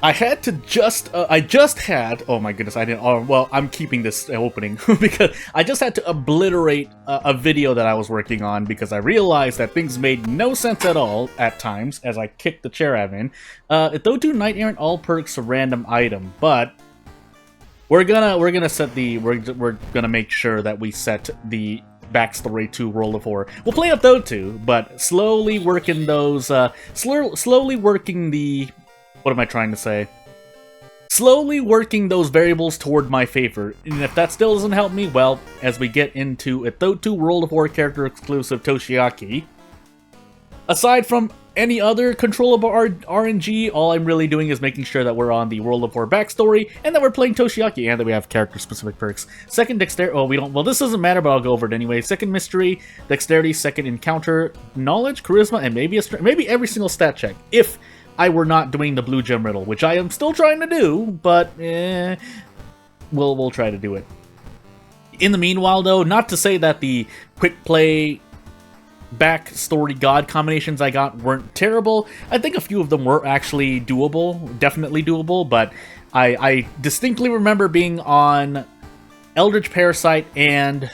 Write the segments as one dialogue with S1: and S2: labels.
S1: I had to I just had, oh my goodness, I didn't, oh, well, I'm keeping this opening, because I just had to obliterate a video that I was working on, because I realized that things made no sense at all, at times, as I kicked the chair I'm in. Though do Knight Errant all perks a random item, but we're gonna set the, we're gonna make sure that we set the backstory to World of War. We'll play up those two, but slowly working those, slowly working the, what am I trying to say? Slowly working those variables toward my favor, and if that still doesn't help me, well, as we get into a Thotu World of War character exclusive Toshiaki, aside from any other controllable RNG, all I'm really doing is making sure that we're on the World of War backstory, and that we're playing Toshiaki, and that we have character-specific perks. Second dexterity, oh, we don't, well, this doesn't matter, but I'll go over it anyway. Second mystery, dexterity, second encounter, knowledge, charisma, and maybe every single stat check, if I were not doing the blue gem riddle, which I am still trying to do, but we'll try to do it. In the meanwhile, though, not to say that the quick play backstory god combinations I got weren't terrible. I think a few of them were actually doable, definitely doable, but I distinctly remember being on Eldritch Parasite and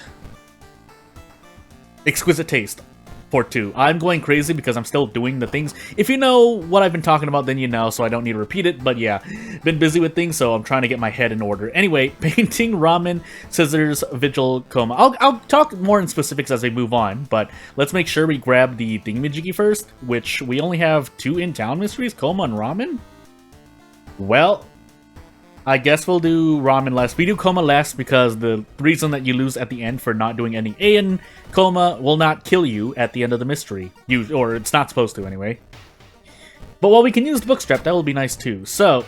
S1: Exquisite Taste. For 2. I'm going crazy because I'm still doing the things. If you know what I've been talking about, then you know, so I don't need to repeat it, but yeah, been busy with things, so I'm trying to get my head in order. Anyway, painting, ramen, scissors, vigil, coma. I'll talk more in specifics as we move on, but let's make sure we grab the thingamajiggy first, which we only have 2 in-town mysteries, coma and ramen? Well, I guess we'll do ramen last. We do coma last because the reason that you lose at the end for not doing any A in coma will not kill you at the end of the mystery. Or it's not supposed to anyway. But while we can use the bookstrap, that will be nice too. So,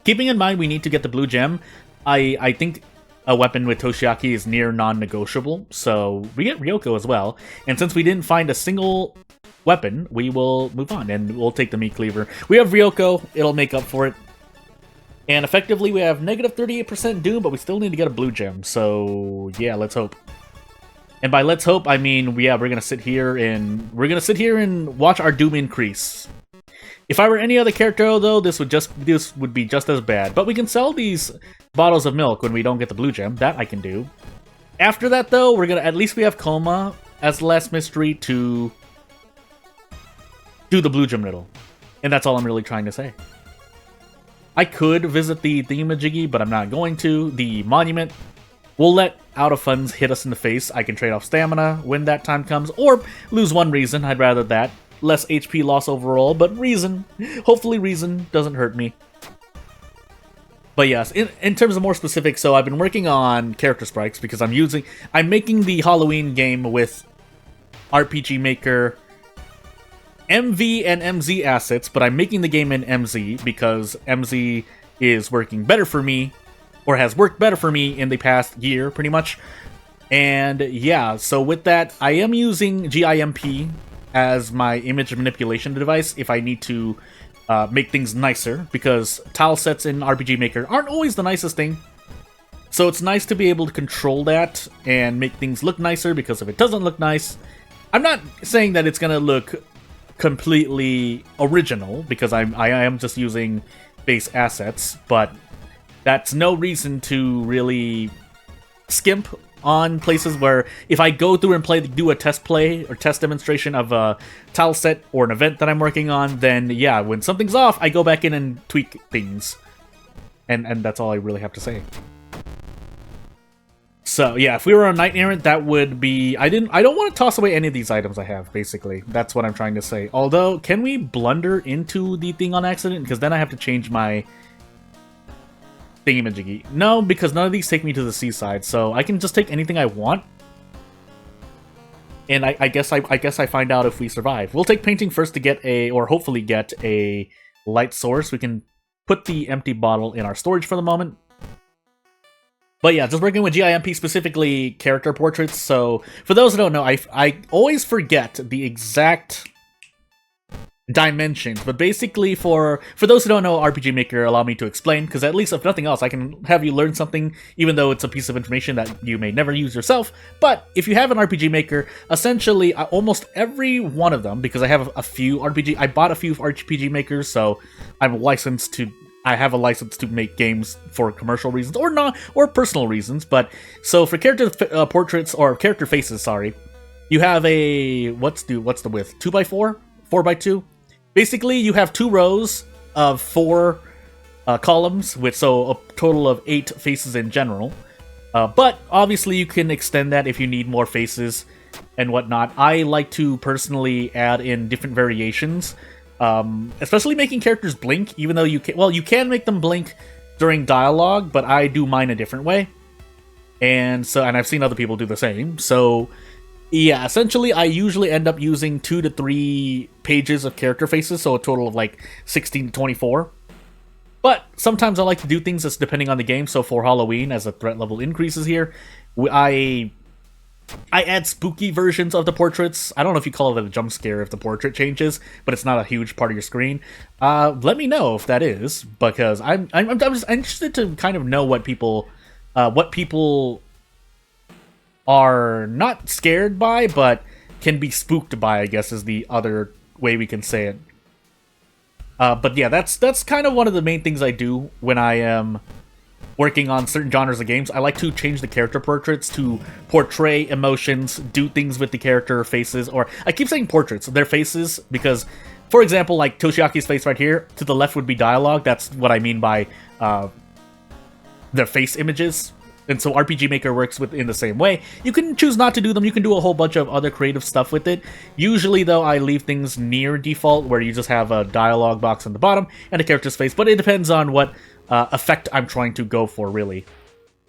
S1: keeping in mind we need to get the blue gem, I think a weapon with Toshiaki is near non-negotiable. So, we get Ryoko as well. And since we didn't find a single weapon, we will move on and we'll take the meat cleaver. We have Ryoko, it'll make up for it. And effectively, we have negative 38% Doom, but we still need to get a blue gem. So yeah, let's hope. And by let's hope, I mean we're gonna sit here and watch our Doom increase. If I were any other character, though, this would be just as bad. But we can sell these bottles of milk when we don't get the blue gem. That I can do. After that, though, at least we have coma as the last mystery to do the blue gem riddle, and that's all I'm really trying to say. I could visit the thingamajiggy, but I'm not going to. The monument will let out of funds hit us in the face. I can trade off stamina when that time comes, or lose 1 reason. I'd rather that. Less HP loss overall, but reason. Hopefully reason doesn't hurt me. But yes, in terms of more specifics, so I've been working on character sprites because I'm making the Halloween game with RPG Maker MV and MZ assets, but I'm making the game in MZ because MZ is working better for me, or has worked better for me in the past year, pretty much. And yeah, so with that, I am using GIMP as my image manipulation device if I need to make things nicer, because tile sets in RPG Maker aren't always the nicest thing. So it's nice to be able to control that and make things look nicer, because if it doesn't look nice, I'm not saying that it's gonna look completely original, because I am just using base assets, but that's no reason to really skimp on places where if I go through and do a test play or test demonstration of a tile set or an event that I'm working on, then yeah, when something's off, I go back in and tweak things. And that's all I really have to say. So yeah, if we were on Knight Errant, that would be... I don't want to toss away any of these items I have, basically. That's what I'm trying to say. Although, can we blunder into the thing on accident? Because then I have to change my thingamajiggy. No, because none of these take me to the seaside, so I can just take anything I want. And I guess I find out if we survive. We'll take painting first to get or hopefully get a light source. We can put the empty bottle in our storage for the moment. But yeah, just working with GIMP, specifically character portraits. So for those who don't know, I always forget the exact dimensions. But basically, for those who don't know RPG Maker, allow me to explain, because at least if nothing else, I can have you learn something, even though it's a piece of information that you may never use yourself. But if you have an RPG Maker, essentially almost every one of them, because I have a few I bought a few RPG Makers, so I'm licensed to. I have a license to make games for commercial reasons or not, or personal reasons. But so for character portraits or character faces, sorry, you have a what's the width? 2x4, 4x2. Basically, you have 2 rows of 4 columns, with so a total of 8 faces in general. But obviously, you can extend that if you need more faces and whatnot. I like to personally add in different variations. Especially making characters blink, even though you can make them blink during dialogue, but I do mine a different way. And I've seen other people do the same. So yeah, essentially I usually end up using 2 to 3 pages of character faces, so a total of like 16 to 24. But sometimes I like to do things that's depending on the game. So for Halloween, as the threat level increases here, I add spooky versions of the portraits. I don't know if you call it a jump scare if the portrait changes, but it's not a huge part of your screen. Let me know if that is, because I'm just interested to kind of know what people are not scared by, but can be spooked by, I guess is the other way we can say it. But yeah, that's kind of one of the main things I do when I am working on certain genres of games. I like to change the character portraits to portray emotions, do things with the character faces, or I keep saying portraits, their faces, because, for example, like Toshiaki's face right here, to the left would be dialogue. That's what I mean by their face images. And so RPG Maker works in the same way. You can choose not to do them. You can do a whole bunch of other creative stuff with it. Usually, though, I leave things near default, where you just have a dialogue box on the bottom and a character's face. But it depends on what effect I'm trying to go for, really.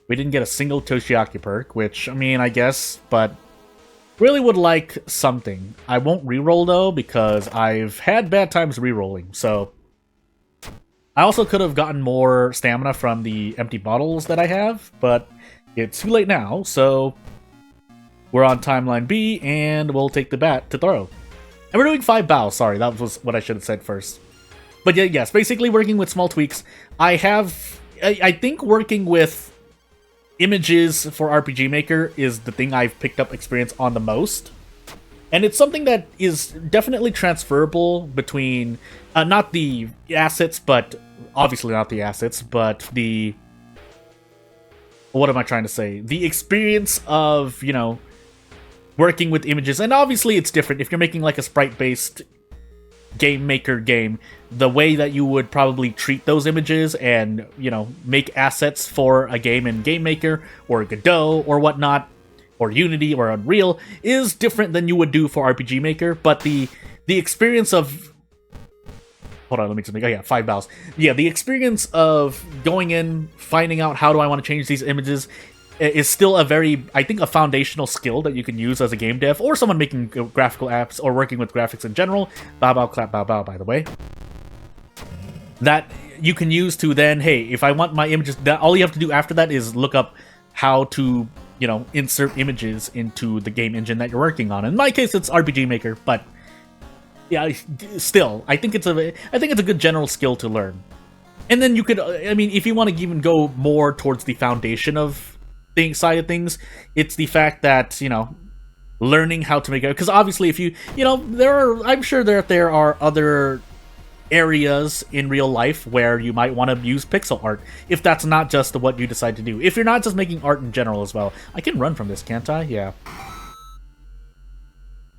S1: We didn't get a single Toshiaki perk, which, I mean, I guess, but really would like something. I won't reroll, though, because I've had bad times rerolling, so I also could have gotten more stamina from the empty bottles that I have, but it's too late now, so we're on timeline B, and we'll take the bat to throw. And we're doing 5 bows, sorry, that was what I should have said first. But yeah, yes, basically working with small tweaks. I think working with images for RPG Maker is the thing I've picked up experience on the most. And it's something that is definitely transferable between, not the assets, but obviously not the assets, but the, what am I trying to say? The experience of, you know, working with images. And obviously it's different. If you're making like a sprite-based game maker game, the way that you would probably treat those images and, you know, make assets for a game in Game Maker or Godot or whatnot, or Unity or Unreal, is different than you would do for RPG Maker. But the experience of, hold on, let me just make, oh yeah, 5 bows. Yeah, the experience of going in, finding out how do I want to change these images is still a very, I think, a foundational skill that you can use as a game dev, or someone making graphical apps, or working with graphics in general. Bow, bow, clap, bow, bow, by the way. That you can use to then, hey, if I want my images, that all you have to do after that is look up how to, you know, insert images into the game engine that you're working on. In my case, it's RPG Maker, but yeah, still, I think it's a good general skill to learn. And then you could, I mean, if you want to even go more towards the foundation of side of things, it's the fact that, you know, learning how to make it, because obviously if you know, I'm sure there are other areas in real life where you might want to use pixel art, if that's not just what you decide to do. If you're not just making art in general as well. I can run from this, can't I? Yeah.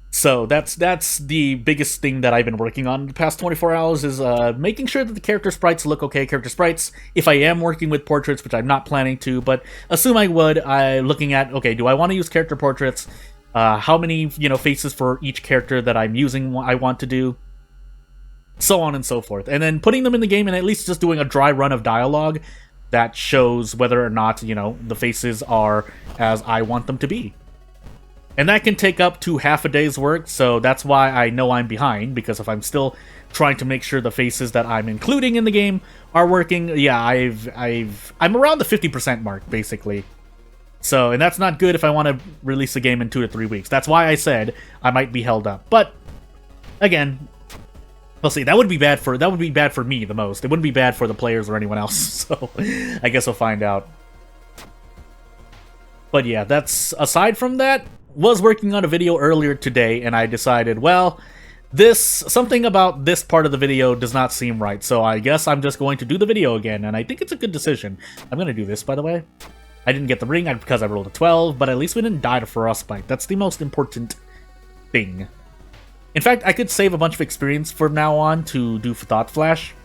S1: So that's the biggest thing that I've been working on the past 24 hours is making sure that the character sprites look okay. Character sprites, if I am working with portraits, which I'm not planning to, but assume I would, looking at, okay, do I want to use character portraits? How many, you know, faces for each character that I'm using I want to do? So on and so forth. And then putting them in the game and at least just doing a dry run of dialogue that shows whether or not, you know, the faces are as I want them to be. And that can take up to half a day's work, so that's why I know I'm behind, because if I'm still trying to make sure the faces that I'm including in the game are working, yeah, I'm around the 50% mark, basically. So, and that's not good if I want to release a game in 2 to 3 weeks. That's why I said I might be held up. But, again, We'll see. That would be bad for me the most. It wouldn't be bad for the players or anyone else. So I guess we'll find out. But yeah, that's aside from that. Was working on a video earlier today, and I decided, well, something about this part of the video does not seem right. So I guess I'm just going to do the video again, and I think it's a good decision. I'm gonna do this, by the way. I didn't get the ring because I rolled a 12, but at least we didn't die to frostbite. That's the most important thing. In fact, I could save a bunch of experience from now on to do Thought Flash,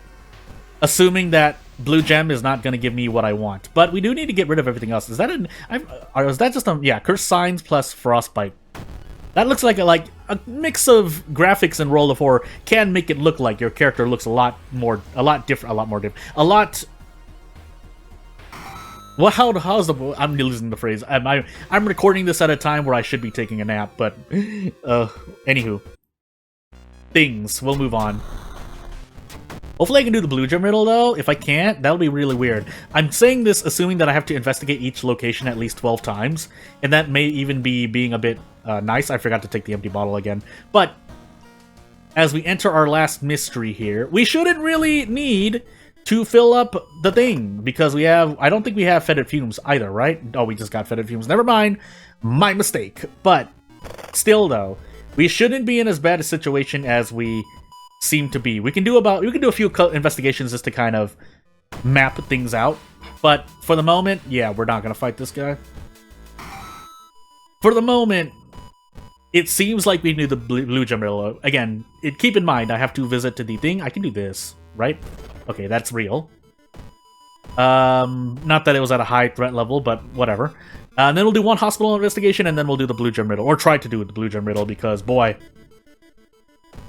S1: assuming that Blue Gem is not going to give me what I want. But we do need to get rid of everything else. Is that is that just yeah, Curse Signs plus Frostbite. That looks like a mix of graphics and Roll of 4 can make it look like your character looks a lot more different. Well, how's the... I'm losing the phrase. I'm recording this at a time where I should be taking a nap, but... anywho. Things. We'll move on. Hopefully I can do the Blue Gem riddle, though. If I can't, that'll be really weird. I'm saying this assuming that I have to investigate each location at least 12 times, and that may even be being a bit nice. I forgot to take the empty bottle again. But, as we enter our last mystery here, we shouldn't really need to fill up the thing, because we have... I don't think we have fetid fumes either, right? Oh, we just got fetid fumes. Never mind. My mistake. But, still, though, we shouldn't be in as bad a situation as we seem to be. We can do a few investigations just to kind of map things out. But, for the moment, yeah, we're not going to fight this guy. For the moment, it seems like we need the Blue Gem riddle. Again, keep in mind, I have to visit to the thing. I can do this, right? Okay, that's real. Not that it was at a high threat level, but whatever. And then we'll do one hospital investigation, and then we'll do the Blue Gem riddle. Or try to do the Blue Gem riddle, because, boy,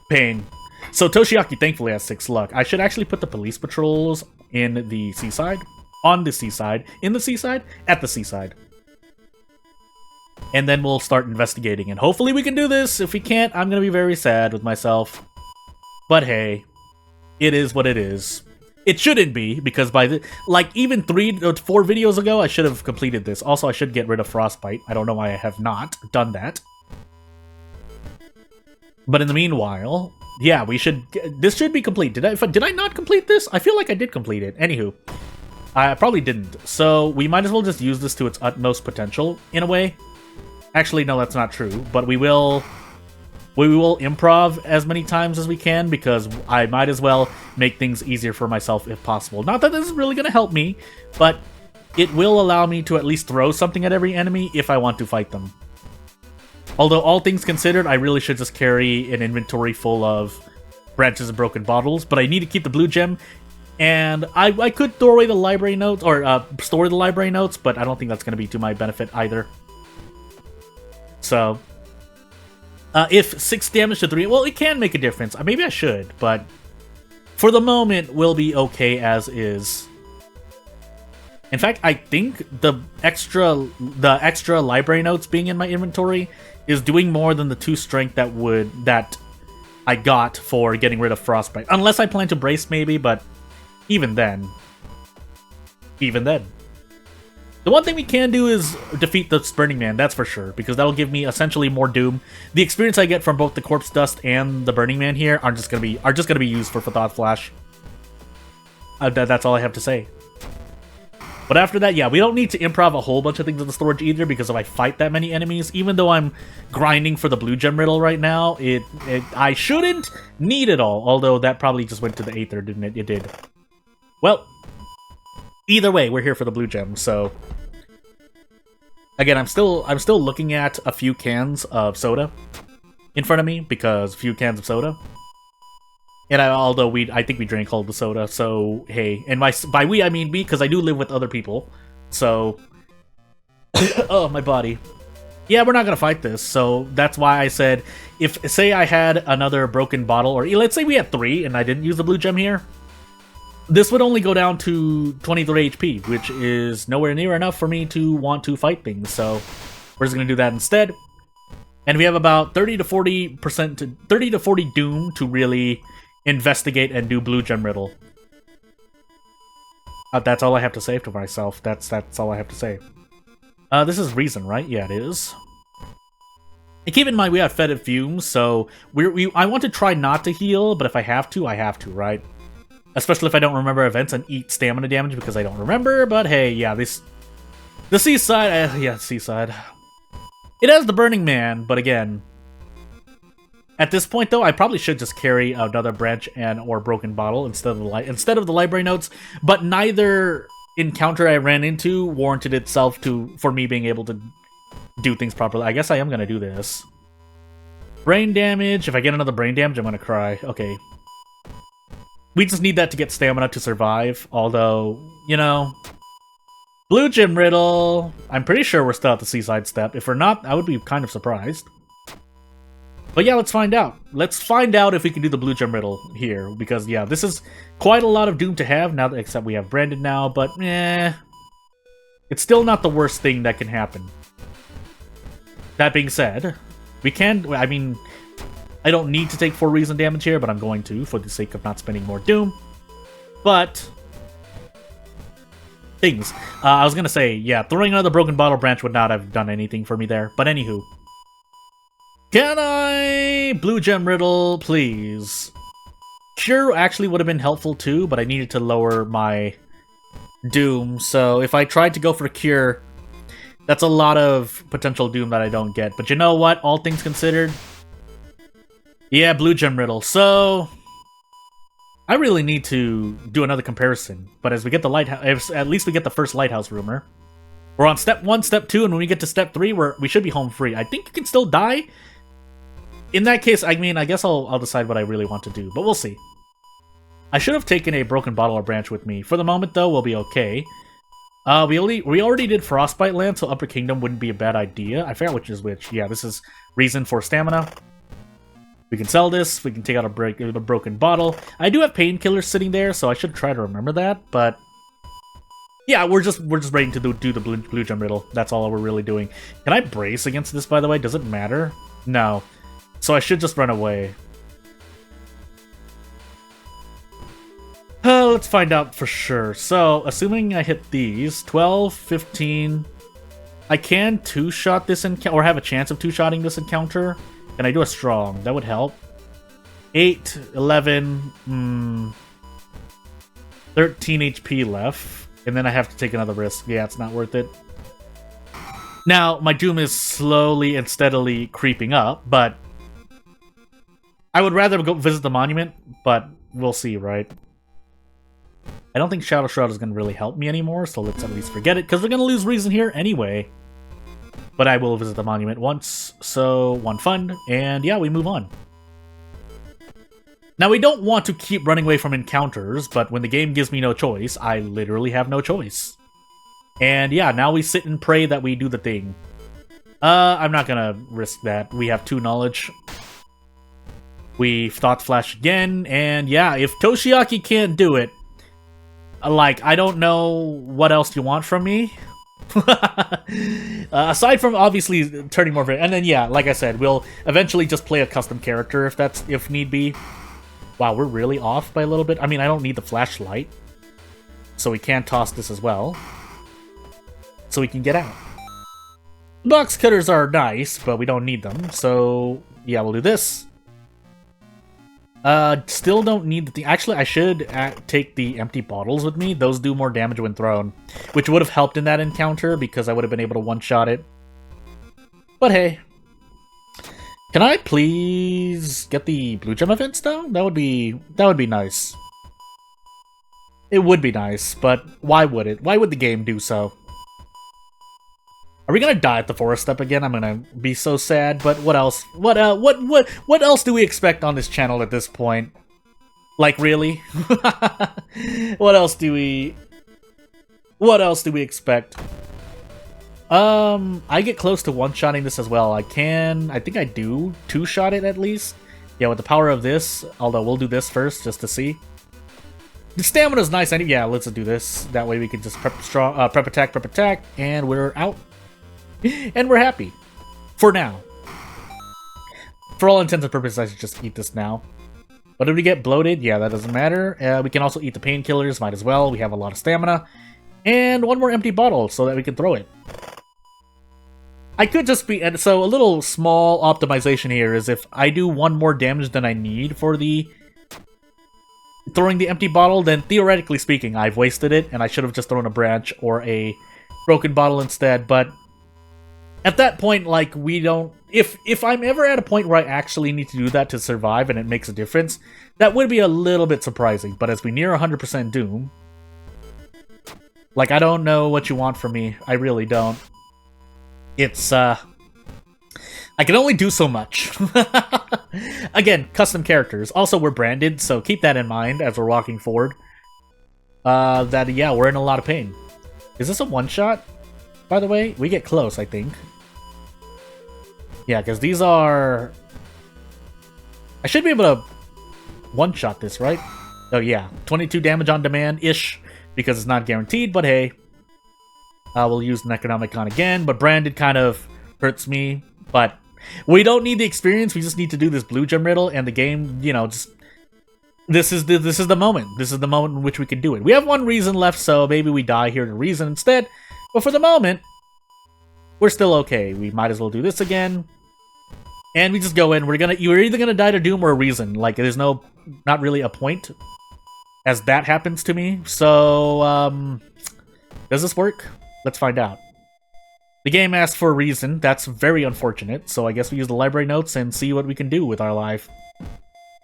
S1: pain. So Toshiaki thankfully has 6 luck. I should actually put the police patrols in the seaside. On the seaside. In the seaside? At the seaside. And then we'll start investigating. And hopefully we can do this. If we can't, I'm going to be very sad with myself. But hey, it is what it is. It shouldn't be, because by the... Like, even 3 or 4 videos ago, I should have completed this. Also, I should get rid of Frostbite. I don't know why I have not done that. But in the meanwhile, yeah, we should... This should be complete. Did I not complete this? I feel like I did complete it. Anywho, I probably didn't. So, we might as well just use this to its utmost potential, in a way. Actually, no, that's not true. But we will improv as many times as we can, because I might as well make things easier for myself if possible. Not that this is really going to help me, but it will allow me to at least throw something at every enemy if I want to fight them. Although, all things considered, I really should just carry an inventory full of branches and broken bottles, but I need to keep the Blue Gem, and I could throw away the library notes, or store the library notes, but I don't think that's going to be to my benefit either. So... if 6 damage to 3... Well, it can make a difference. Maybe I should, but... For the moment, we'll be okay as is. In fact, I think the extra library notes being in my inventory is doing more than the 2 strength that I got for getting rid of Frostbite. Unless I plan to brace, maybe, but... Even then. The one thing we can do is defeat the Burning Man, that's for sure, because that'll give me essentially more Doom. The experience I get from both the Corpse Dust and the Burning Man here are just gonna be used for Thought Flash. That's all I have to say. But after that, yeah, we don't need to improv a whole bunch of things in the storage either, because if I fight that many enemies, even though I'm grinding for the Blue Gem riddle right now, I shouldn't need it all. Although that probably just went to the Aether, didn't it? It did. Well, either way, we're here for the Blue Gem, so... Again, I'm still looking at a few cans of soda in front of me, because a few cans of soda. And I think we drank all the soda, so hey. And by we, I mean me, because I do live with other people. So... oh, my body. Yeah, we're not gonna fight this, so that's why I said, say I had another broken bottle, or let's say we had 3, and I didn't use the Blue Gem here, this would only go down to 23 HP, which is nowhere near enough for me to want to fight things, so we're just going to do that instead. And we have about 30 to 40 Doom to really investigate and do Blue Gem riddle. That's all I have to say to myself. That's all I have to say. This is Reason, right? Yeah, it is. And keep in mind, we have fetid fumes, so I want to try not to heal, but if I have to, right? Especially if I don't remember events and eat stamina damage because I don't remember, but hey, yeah, the seaside, yeah, seaside. It has the Burning Man, but again, at this point though, I probably should just carry another branch or broken bottle instead of the library notes, but neither encounter I ran into warranted itself for me being able to do things properly. I guess I am gonna do this. Brain damage. If I get another brain damage, I'm gonna cry. Okay. We just need that to get stamina to survive. Although, you know, Blue Gem Riddle. I'm pretty sure we're still at the seaside step. If we're not, I would be kind of surprised. But yeah, let's find out. Let's find out if we can do the Blue Gem Riddle here. Because yeah, this is quite a lot of Doom to have now, except we have Branded now. But it's still not the worst thing that can happen. That being said, we can, I mean, I don't need to take 4 reason damage here, but I'm going to, for the sake of not spending more Doom. But, things. I was gonna say, yeah, throwing another Broken Bottle Branch would not have done anything for me there. But anywho. Can I Blue Gem Riddle, please? Cure actually would have been helpful too, but I needed to lower my Doom. So if I tried to go for Cure, that's a lot of potential Doom that I don't get. But you know what? All things considered, yeah, Blue Gem Riddle. So I really need to do another comparison. But as we get the lighthouse, at least we get the first lighthouse rumor. We're on step 1, step 2, and when we get to step 3, we should be home free. I think you can still die. In that case, I mean, I guess I'll decide what I really want to do, but we'll see. I should have taken a broken bottle or branch with me. For the moment, though, we'll be okay. We already did Frostbite Land, so Upper Kingdom wouldn't be a bad idea. I forgot which is which. Yeah, this is reason for stamina. We can sell this. We can take out a broken bottle. I do have painkillers sitting there, so I should try to remember that. But yeah, we're just ready to do the blue gem riddle. That's all we're really doing. Can I brace against this? By the way, does it matter? No. So I should just run away. Let's find out for sure. So, assuming I hit these, 12, 15... I can two-shot this encounter, or have a chance of two-shotting this encounter. Can I do a strong? That would help. 8, 11, 13 HP left. And then I have to take another risk. Yeah, it's not worth it. Now, my Doom is slowly and steadily creeping up, but I would rather go visit the monument, but we'll see, right? I don't think Shadow Shroud is going to really help me anymore, so let's at least forget it, because we're going to lose reason here anyway. But I will visit the monument once, so 1 fund, and yeah, we move on. Now, we don't want to keep running away from encounters, but when the game gives me no choice, I literally have no choice. And yeah, now we sit and pray that we do the thing. I'm not going to risk that. We have 2 knowledge. We Thought Flash again, and yeah, if Toshiaki can't do it, like, I don't know what else you want from me. Aside from obviously turning more, and then yeah, like I said, we'll eventually just play a custom character if need be. Wow, we're really off by a little bit. I mean, I don't need the flashlight, so we can toss this as well, so we can get out. Box cutters are nice, but we don't need them. So yeah, we'll do this. Still don't need the thing. Actually, I should take the empty bottles with me. Those do more damage when thrown, which would have helped in that encounter because I would have been able to one-shot it. But hey. Can I please get the blue gem events though? That would be nice. It would be nice, but why would it? Why would the game do so? Are we gonna die at the forest step again? I'm gonna be so sad, but what else? What else do we expect on this channel at this point? Like, really? What else do we expect? I get close to one-shotting this as well. I think I do two-shot it at least. Yeah, with the power of this, although we'll do this first just to see. The stamina's nice. Yeah, let's do this. That way we can just prep attack, and we're out. And we're happy. For now. For all intents and purposes, I should just eat this now. But if we get bloated, yeah, that doesn't matter. We can also eat the painkillers, might as well. We have a lot of stamina. And 1 more empty bottle so that we can throw it. I could just be... And so a little small optimization here is if I do one more damage than I need for the... throwing the empty bottle, then theoretically speaking, I've wasted it, and I should have just thrown a branch or a broken bottle instead, but... At that point, like, we don't... If I'm ever at a point where I actually need to do that to survive and it makes a difference, that would be a little bit surprising, but as we near 100% Doom... Like, I don't know what you want from me. I really don't. It's, I can only do so much. Again, custom characters. Also, we're branded, so keep that in mind as we're walking forward. Yeah, we're in a lot of pain. Is this a one-shot, by the way? We get close, I think. Yeah, because these are... I should be able to one-shot this, right? Oh, yeah. 22 damage on demand-ish, because it's not guaranteed, but hey. We'll use Necronomicon again, but branded kind of hurts me. But we don't need the experience, we just need to do this blue gem riddle, and the game, you know, just... This is the moment. This is the moment in which we can do it. We have one reason left, so maybe we die here to reason instead. But for the moment, we're still okay. We might as well do this again. And we just go in. You're either gonna die to Doom or a reason. Like, there's not really a point as that happens to me. So, does this work? Let's find out. The game asked for a reason. That's very unfortunate. So I guess we use the library notes and see what we can do with our life.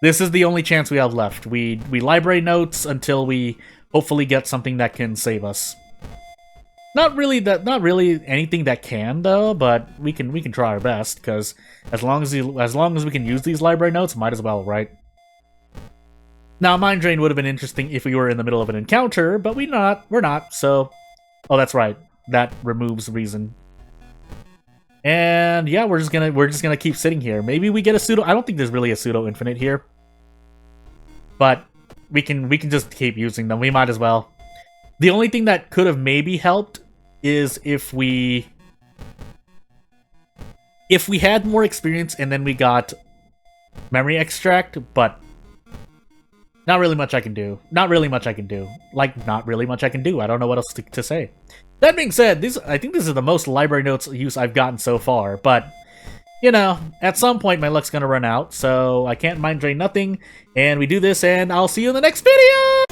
S1: This is the only chance we have left. We library notes until we hopefully get something that can save us. Not really anything that can though, but we can try our best because as long as we can use these library notes, might as well, right? Now, Mind Drain would have been interesting if we were in the middle of an encounter, but we're not. So, oh, that's right. That removes reason. And yeah, we're just gonna keep sitting here. Maybe we get a pseudo. I don't think there's really a pseudo infinite here, but we can just keep using them. We might as well. The only thing that could have maybe helped is if we had more experience and then we got memory extract, but not really much I can do. Not really much I can do. Like, not really much I can do. I don't know what else to say. That being said, I think this is the most library notes use I've gotten so far, but, you know, at some point my luck's gonna run out, so I can't mind drain nothing, and we do this, and I'll see you in the next video!